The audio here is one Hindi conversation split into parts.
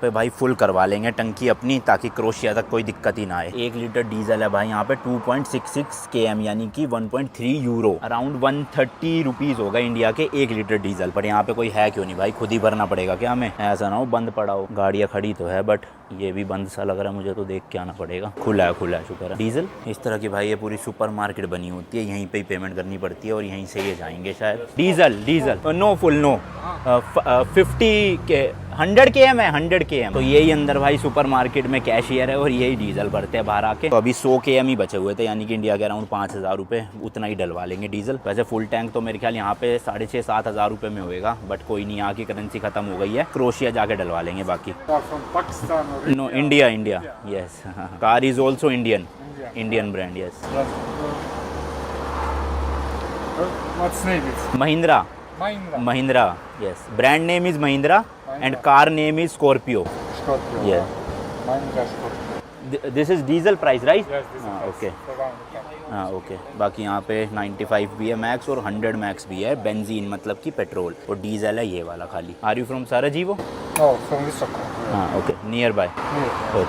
पे भाई फुल करवा लेंगे टंकी अपनी, ताकि क्रोशिया तक कोई दिक्कत ही ना आए। 1 लीटर डीजल है भाई यहाँ पे 2.66 km यानी कि 1.3 यूरो, अराउंड 130 रुपीज़ होगा इंडिया के 1 लीटर डीजल। पर यहाँ पे कोई है क्यों नहीं भाई, खुद ही भरना पड़ेगा क्या हमें? ऐसा ना हो बंद पड़ा हो। गाड़ियाँ खड़ी तो है बट ये भी बंद सा लग रहा है मुझे, तो देख के आना पड़ेगा। खुला है शुक्र है। डीजल इस तरह की भाई ये पूरी सुपर मार्केट बनी होती है, यहीं पे ही पेमेंट करनी पड़ती है और यहीं से ये जाएंगे शायद। डीजल नो फुल नो 50 के 100 km है 100 km। तो यही अंदर भाई सुपर मार्केट में कैशियर है और यही डीजल भरते हैं बाहर आके। तो अभी 100 km ही बचे हुए थे, यानी कि इंडिया के अराउंड 5000 रुपये, उतना ही डलवा लेंगे डीजल। वैसे फुल टैंक तो मेरे ख्याल यहाँ पे 6,500-7 हज़ार रुपये में होएगा, बट कोई नहीं, यहाँ की करेंसी खत्म हो गई है, क्रोशिया जाके डलवा लेंगे बाकी। No India yes, car is also Indian brand yes. Mahindra yes, brand name is Mahindra and car name is Scorpio. Yeah. This is diesel price, right? Yes, this is Okay. okay. Okay. बाकी यहाँ पे 95 भी है मैक्स और 100 मैक्स भी है, बेंजीन मतलब कि पेट्रोल, और डीजल है ये वाला खाली। Are you from Sarajevo? हाँ ओके, नियर बाय।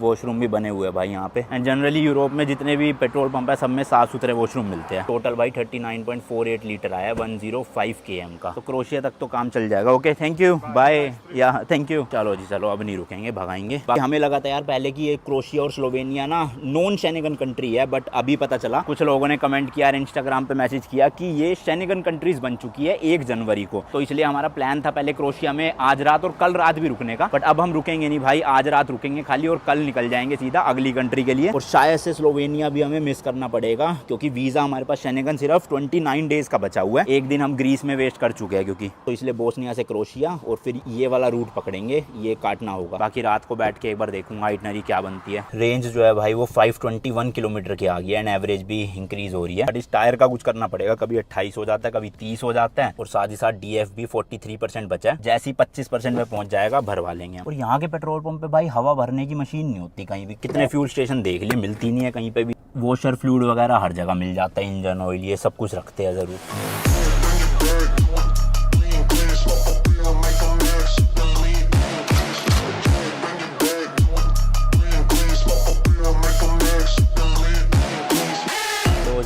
वॉशरूम भी बने हुए हैं भाई यहाँ पे। एंड जनरली यूरोप में जितने भी पेट्रोल पंप है सब में साफ सुथरे वॉशरूम मिलते हैं। टोटल भाई 39.48 लीटर आया 105 km का। तो क्रोशिया तक तो काम चल जाएगा। Okay thank you, bye. या थैंक यू। चलो जी चलो, अब नहीं रुकेंगे, भगाएंगे। हमें लगा था यार पहले कि ये क्रोशिया और स्लोवेनिया ना नॉन शेंगन कंट्री है, बट अभी पता चला, कुछ लोगों ने कमेंट किया, इंस्टाग्राम पे मैसेज किया कि ये शेंगन कंट्रीज बन चुकी है 1 जनवरी को। तो इसलिए हमारा प्लान था पहले क्रोशिया में आज रात और कल रात भी रुकने का, बट अब हम रुकेंगे नहीं भाई, आज रात रुकेंगे खाली और कल निकल जाएंगे सीधा अगली कंट्री के लिए। और शायद से स्लोवेनिया भी हमें मिस करना पड़ेगा, क्योंकि वीजा हमारे पास शेंगन सिर्फ 29 डेज का बचा हुआ है। एक दिन हम ग्रीस में वेस्ट कर चुके हैं क्योंकि, तो इसलिए बोस्निया से क्रोशिया और फिर ये वाला रूट पकड़ेंगे, ये काटना होगा। बाकी रात को बैठ के एक बार देखूंगा आइटनरी क्या बनती है। रेंज जो है भाई वो 521 किलोमीटर की आ गई है एंड एवरेज भी इंक्रीज हो रही है। बट इस टायर का कुछ करना पड़ेगा, कभी 28 हो जाता है, कभी 30 हो जाता है, और साथ ही साथ DF भी 43% बचा है। जैसे ही 25% में पहुंच जाएगा भरवा लेंगे। और यहाँ के पेट्रोल पंप पे भाई हवा भरने की मशीन नहीं होती कहीं भी। कितने फ्यूल स्टेशन देख लिए, मिलती नहीं है कहीं पे भी। वॉशर फ्लूइड वगैरह हर जगह मिल जाता है, इंजन ऑयल ये सब कुछ रखते हैं जरूर।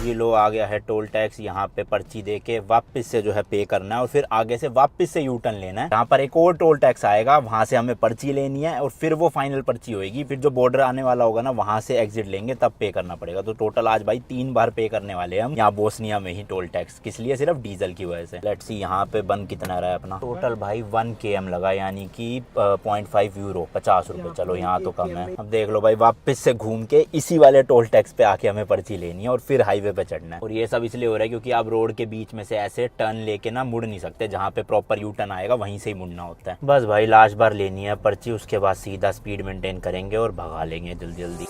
ये लो आ गया है टोल टैक्स। यहाँ पे पर्ची दे के वापस से जो है पे करना है और फिर आगे से वापस से यू टर्न लेना है। यहाँ पर एक और टोल टैक्स आएगा, वहां से हमें पर्ची लेनी है और फिर वो फाइनल पर्ची होगी। फिर जो बॉर्डर आने वाला होगा ना, वहां से एग्जिट लेंगे तब पे करना पड़ेगा। तो टोटल आज भाई 3 बार पे करने वाले हैं हम यहाँ बोस्निया में ही टोल टैक्स। किस लिए? सिर्फ डीजल की वजह से। लेट्स सी यहाँ पे बन कितना रहा है अपना। टोटल भाई 1 km लगा, यानी कि 0.5 यूरो 50 रुपए। चलो यहाँ तो कम है। अब देख लो भाई, वापस से घूम के इसी वाले टोल टैक्स पे आके हमें पर्ची लेनी है और फिर हाईवे पे चढ़ना है। और ये सब इसलिए हो रहा है क्योंकि आप रोड के बीच में से ऐसे टर्न लेके ना मुड़ नहीं सकते, जहाँ पे प्रॉपर यू टर्न आएगा वहीं से ही मुड़ना होता है। बस भाई लास्ट बार लेनी है पर्ची, उसके बाद सीधा स्पीड मेंटेन करेंगे और भगा लेंगे जल्दी जल्दी।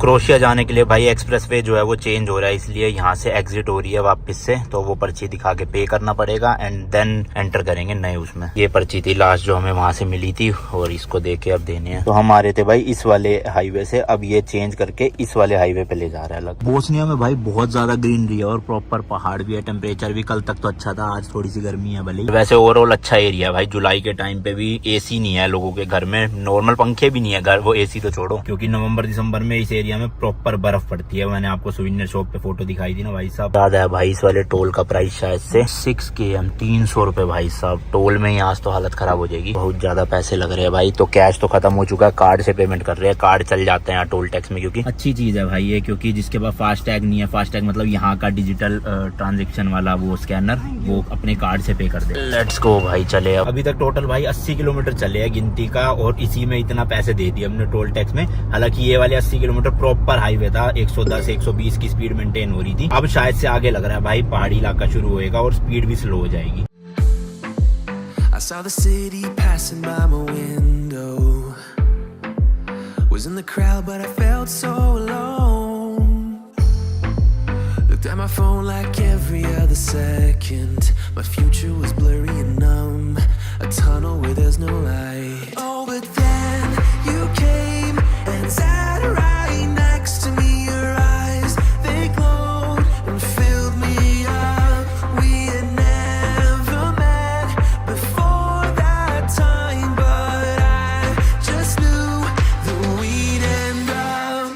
क्रोशिया जाने के लिए भाई एक्सप्रेसवे जो है वो चेंज हो रहा है, इसलिए यहाँ से एग्जिट हो रही है वापस से। तो वो पर्ची दिखा के पे करना पड़ेगा एंड देन एंटर करेंगे नए उसमें। ये पर्ची थी लास्ट जो हमें वहां से मिली थी और इसको दे के अब देने हैं। तो हम आ रहे थे भाई इस वाले हाईवे से, अब ये चेंज करके इस वाले हाईवे पे ले जा रहा है अलग। बोस्निया में भाई बहुत ज्यादा ग्रीनरी है और प्रॉपर पहाड़ भी है। टेम्परेचर भी कल तक तो अच्छा था, आज थोड़ी सी गर्मी है भले। वैसे ओवरऑल अच्छा एरिया है भाई। जुलाई के टाइम पे भी AC नहीं है लोगों के घर में, नॉर्मल पंखे भी नहीं है घर, वो AC तो छोड़ो, क्योंकि नवंबर दिसंबर में इस एरिया एरिया में प्रॉपर बर्फ पड़ती है। मैंने आपको सुविनर शॉप पे फोटो दिखाई थी ना भाई साहब, याद है भाई इस वाले टोल का प्राइस शायद से 6 km 300 रुपए भाई साहब। टोल में ही आज तो हालत खराब हो जाएगी, बहुत ज्यादा पैसे लग रहे हैं भाई। तो कैश तो खत्म हो चुका है, कार्ड से पेमेंट कर रहे हैं, कार्ड चल जाते हैं टोल टैक्स में, क्योंकि अच्छी चीज है भाई ये, क्योंकि जिसके पास फास्ट टैग नहीं है, फास्ट टैग मतलब यहाँ का डिजिटल ट्रांजेक्शन वाला वो स्कैनर, वो अपने कार्ड से पे कर दे। लेट्स गो भाई चले। अभी तक टोटल भाई 80 किलोमीटर चले हैं गिनती का, और इसी में इतना पैसे दे दिए हमने टोल टैक्स में। हालांकि ये वाले 80 किलोमीटर प्रॉपर हाईवे था, 110 120 की स्पीड मेंटेन हो रही थी। अब शायद से आगे लग रहा है भाई पहाड़ी इलाका शुरू होएगा और स्पीड भी स्लो हो जाएगी। I saw the city passing by my window. Was in the crowd but I felt so alone. Looked at my phone like every other second. My future was blurry and numb. A tunnel where there's no light. Oh, but then you came and sat right next to me. Your eyes, they glowed and filled me up. We had never met before that time, but I just knew that we'd end up.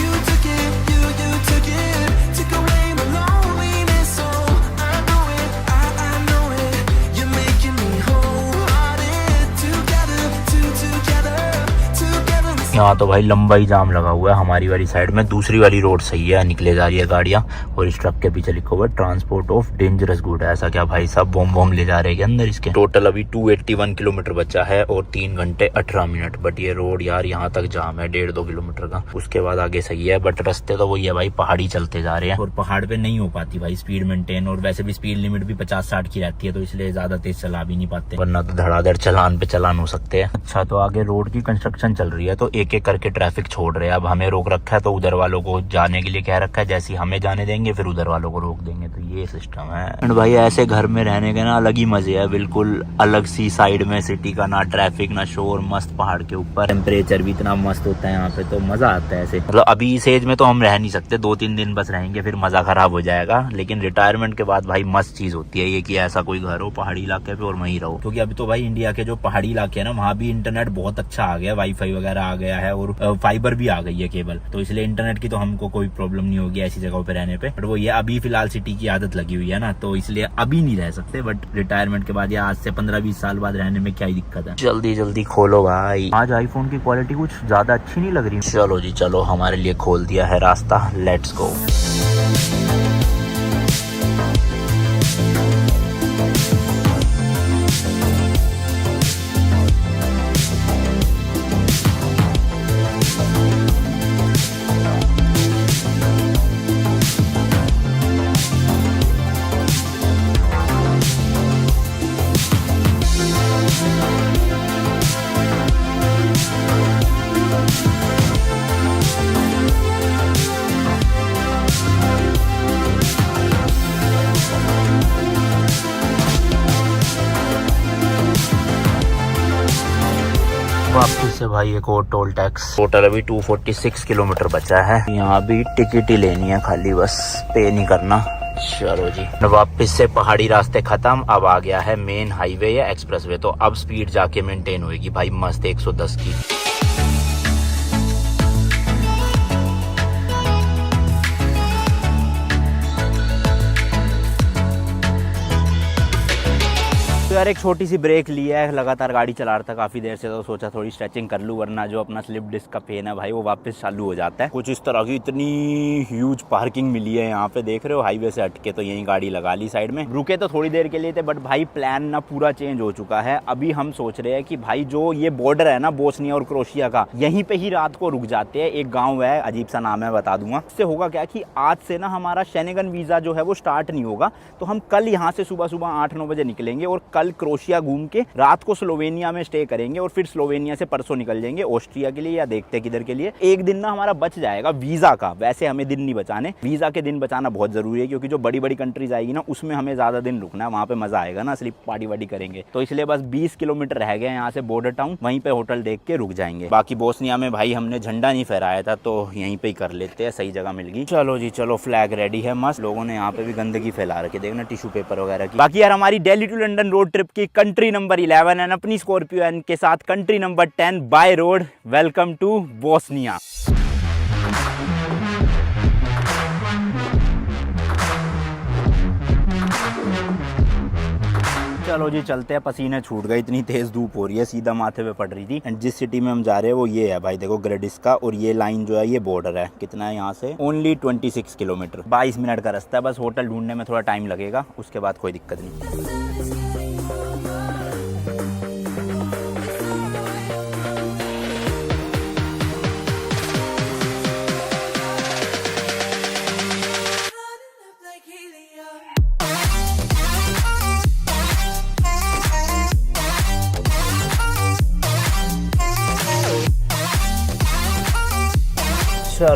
You took it, you took it, took away my loneliness. Oh, I know it, I know it. You're making me wholehearted. Together, together. यहाँ तो भाई लंबा ही जाम लगा हुआ है हमारी वाली साइड में, दूसरी वाली रोड सही है, निकले जा रही है गाड़ियाँ। और इस ट्रक के पीछे लिखा हुआ है ट्रांसपोर्ट ऑफ डेंजरस गुड। ऐसा क्या भाई साहब, बम बम ले जा रहे हैं अंदर इसके। टोटल अभी 281 किलोमीटर बचा है और 3 घंटे 18 मिनट। बट ये रोड यार यहाँ तक जाम है 1.5-2 किलोमीटर का, उसके बाद आगे सही है। बट रास्ते तो वही है भाई, पहाड़ी चलते जा रहे हैं और पहाड़ पे नहीं हो पाती भाई स्पीड मेंटेन, और वैसे भी स्पीड लिमिट भी 50-60 की रहती है, तो इसलिए ज्यादा तेज चला भी नहीं पाते, वरना तो धड़ाधड़ चलान पे चलान हो सकते हैं। अच्छा तो आगे रोड की कंस्ट्रक्शन चल रही है, तो एक एक करके ट्रैफिक छोड़ रहे हैं। अब हमें रोक रखा है तो उधर वालों को जाने के लिए कह रखा है, जैसे हमें जाने देंगे फिर उधर वालों को रोक देंगे, तो ये सिस्टम है। एंड भाई ऐसे घर में रहने के ना अलग ही मजे है, बिल्कुल अलग सी साइड में सिटी का, ना ट्रैफिक ना शोर, मस्त पहाड़ के ऊपर, टेम्परेचर भी इतना मस्त होता है यहाँ पे, तो मजा आता है ऐसे। मतलब अभी इस एज में तो हम रह नहीं सकते, 2-3 दिन बस रहेंगे फिर मजा खराब हो जाएगा, लेकिन रिटायरमेंट के बाद भाई मस्त चीज होती है ये कि ऐसा कोई घर हो पहाड़ी इलाके पे और वहीं रहो। क्योंकि अभी तो भाई इंडिया के जो पहाड़ी इलाके है ना, वहाँ भी इंटरनेट बहुत अच्छा आ गया, वाईफाई वगैरह आ गया है और फाइबर भी आ गई है केबल, तो इसलिए इंटरनेट की तो हमको कोई प्रॉब्लम नहीं होगी ऐसी जगहों पे रहने पे। बट वो ये अभी फिलहाल सिटी की आदत लगी हुई है ना, तो इसलिए अभी नहीं रह सकते, बट रिटायरमेंट के बाद या आज से 15-20 साल बाद रहने में क्या ही दिक्कत है। जल्दी जल्दी खोलो भाई, आज आईफोन की क्वालिटी कुछ ज्यादा अच्छी नहीं लग रही। चलो जी चलो, हमारे लिए खोल दिया है रास्ता, लेट्स गो। वापस से भाई एक और टोल टैक्स। टोटल अभी 246 किलोमीटर बचा है, यहाँ भी टिकट ही लेनी है खाली, बस पे नहीं करना। चलो जी वापस से पहाड़ी रास्ते खत्म, अब आ गया है मेन हाईवे या एक्सप्रेसवे, तो अब स्पीड जाके मेंटेन होगी भाई मस्त 110 की। तो यार एक छोटी सी ब्रेक ली है, लगातार गाड़ी चला रहा था काफ़ी देर से, तो सोचा थोड़ी स्ट्रेचिंग कर लूँ, वरना जो अपना स्लिप डिस्क का पेन है भाई वो वापस चालू हो जाता है। कुछ इस तरह की इतनी ह्यूज पार्किंग मिली है यहाँ पे, देख रहे हो हाईवे से हटके, तो यही गाड़ी लगा ली साइड में। रुके तो थोड़ी देर के लिए थे, बट भाई प्लान ना पूरा चेंज हो चुका है। अभी हम सोच रहे हैं कि भाई जो ये बॉर्डर है ना बोस्निया और क्रोएशिया का, यहीं पे ही रात को रुक जाते हैं। एक गाँव है, अजीब सा नाम है, बता दूंगा। इससे होगा क्या कि आज से ना हमारा शेंगेन वीज़ा जो है वो स्टार्ट नहीं होगा, तो हम कल यहाँ से सुबह सुबह 8-9 बजे निकलेंगे और कल क्रोएशिया घूम के रात को स्लोवेनिया में स्टे करेंगे, और फिर स्लोवेनिया से परसों निकल जाएंगे ऑस्ट्रिया के लिए, या देखते हैं किधर के लिए। एक दिन ना हमारा बच जाएगा वीजा का, वैसे हमें दिन नहीं बचाने, वीजा के दिन बचाना बहुत जरूरी है, क्योंकि जो बड़ी बड़ी कंट्रीज आएगी ना उसमें हमें ज्यादा दिन रुकना है, वहाँ पे मजा आएगा ना, असली पार्टी वार्टी करेंगे। तो इसलिए बस 20 किलोमीटर रह गए यहाँ से बॉर्डर टाउन, वहीं पे होटल देख के रुक जाएंगे। बाकी बोस्निया में भाई हमने झंडा नहीं फहराया था, तो यहीं पे ही कर लेते हैं, सही जगह मिल गई। चलो जी चलो, फ्लैग रेडी है मस्त, लोगों ने यहाँ पे भी गंदगी फैला रखी, देखना टिश्यू पेपर वगैरह की। बाकी यार हमारी Delhi to London road trip की कंट्री नंबर 11 एंड अपनी स्कॉर्पियो एन के साथ country number 10 by road. Welcome to Bosnia. चलो जी चलते हैं, पसीने छूट गए, इतनी तेज़ धूप हो रही है, सीधा माथे पे पड़ रही थी। एंड जिस सिटी में हम जा रहे हैं वो ये है भाई, देखो ग्रेडिस का, और ये लाइन जो है ये बॉर्डर है। कितना है यहाँ से? ओनली 26 किलोमीटर, 22 मिनट का रास्ता है। बस होटल ढूंढने में थोड़ा टाइम लगेगा, उसके बाद कोई दिक्कत नहीं।